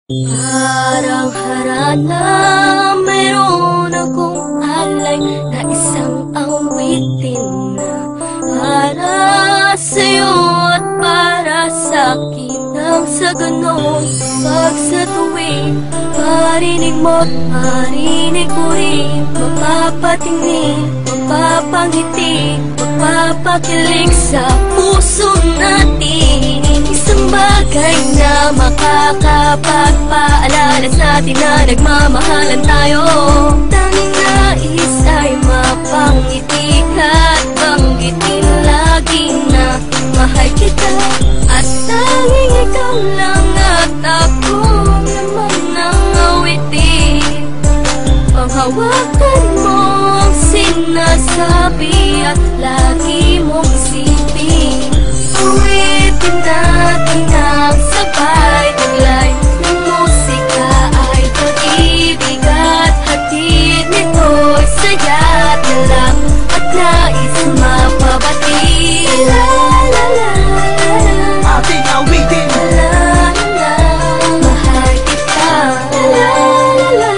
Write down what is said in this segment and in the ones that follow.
Parang harana, mayroon akong alay na isang awitin na para sa'yo at para sa'kin. Nang sa ganon, pag sa tuwing marinig mo't marinig ko rin, mapapatingin, mapapangiti, mapapakilig sa puso natin. Isang bagay na makakapagpaalala sa atin na nagmamahalan tayo. Tanging nais ay mapangiti at banggitin lagi na mahal kita. At tanging ikaw lang at ako naman ang awitin. Panghawakan mo ang sinasabi at lagi mong isipin. Uwitin natin ang sabay taglay ng musika ay pag-ibig at hatid nito'y saya at lang at nais mapabati. La la la la, ating awitin. la la la, mahal kita. La la la la,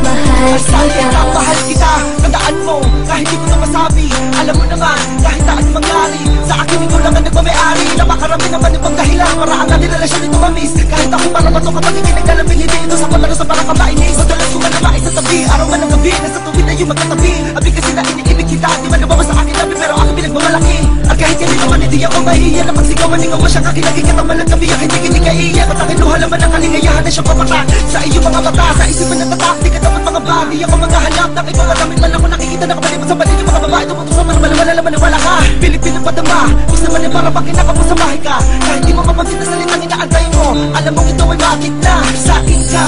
mahal kita. Mahal kita, tandaan mo, kahit di ko na masabi. Alam mo naman, kahit saan mangyari, sa akin ikaw lang ang nagmamayari. Napakarami naman ibang dahilan para ang ating relasyon ito mamis. Kahit ako marabato kapag hindi nagdalamin, hindi ito sa palaro sa parang kamainis. Madalas ko man naman sa tabi, araw man ang gabi, nasa tuwid na yung magkatabi. Abig kasi na iniibig kita, di man nabawa sa akin labi, pero aking pinagmamalaki. At kahit yan naman, hindi ako mahihiya na pagsigawan, ikaw mo siya kakinaging kataman ng gabi. Ang hindi kaiiyak, at aking luha naman ang kalingayahan na siyang papatak sa iyong mga mata, sa isipan ng tatak. Di ka dapat mga bagay, ako maghahanap ng ibang magamit man ako nakikita na kapalimot sa paligid. Mga babae tumutok sa malaman naman wala ka. Pilipin ang padama, gusto naman ay para pag kinakapos sa bahay ka. Kahit di mo mapansin na salitang inaantay mo, alam mong ito ay bakit na sa akin ka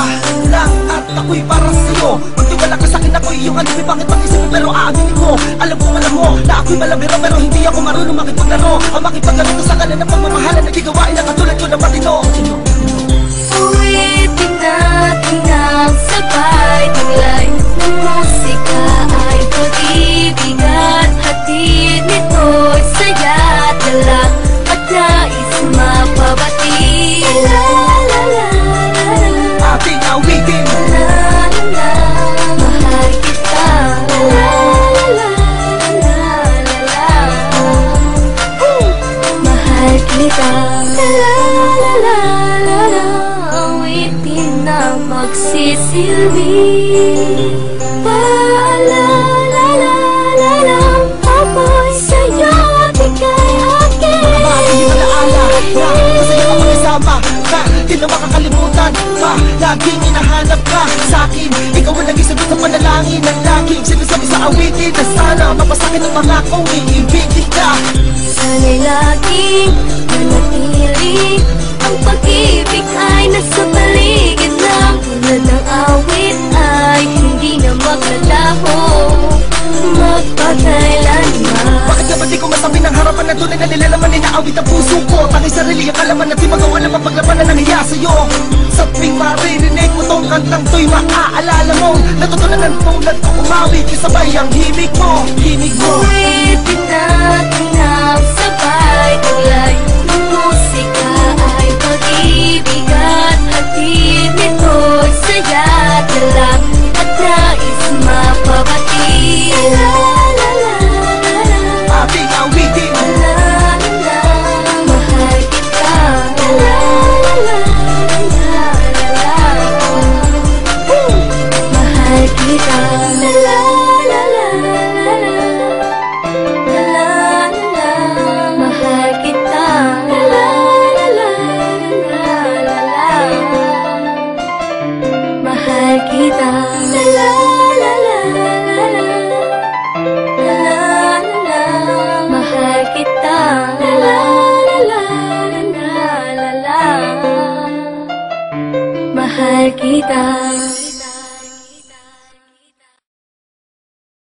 lang at ako'y para sa'yo. Magtiwala ka sa'kin, ako'y iyong alibay. Bakit mag-isip mo pero aaminin ko, alam mo na ako'y malabiro, pero hindi ako marunong makipaglaro. Ang makipagganito sa kanan ng pagmamahalan na di gawain na katulad ko na matino. Uwitin natin ang sabay taglay ng musika ay pag-ibig at hatid nito'y saya at lang at nais mapabati. La la la la, Ating awitin. la la la, mahal kita. La la la la la, mahal kita. La la la la la, awitin na magsisilbi. Paalala la la la, ako'y sa'yo at ika'y akin. Bagay yung alaala na masaya ka makasama ka, di na makakalimutan pa. Laging hinahanap ka sa'kin, ikaw ang naging sagot sa panalangin ng laging sinasabi sa awitin na sana mapasakin ang mga kong iibigin ka. Sana'y laging manatili, ang pag-ibig ay nasa paligid lang. Tulad ng awit ay hindi na maglalaho magpakailanman. Bakit naman di ko masabi ng harapan na tunay na nilalaman, inaawit ang puso ko. Tanging sarili ang kalaman at di magawa na mapaglabanan ng hiya sa'yo. Sa tuwing maririnig mo tong kantang to'y maaalala mo natutunan ng tulad ko umawit, kasabay ang himig mo. Uwitin natin ang sabay taglay ng musika ay pag-ibig at hatid nito'y saya at lang at nais mapabati. La la la la, Ating awitin. la la la, mahal kita. La la la la la, mahal kita. La la la la la, mahal kita. La la la la, mahal kita. La la la la, mahal kita. La la la la, mahal kita.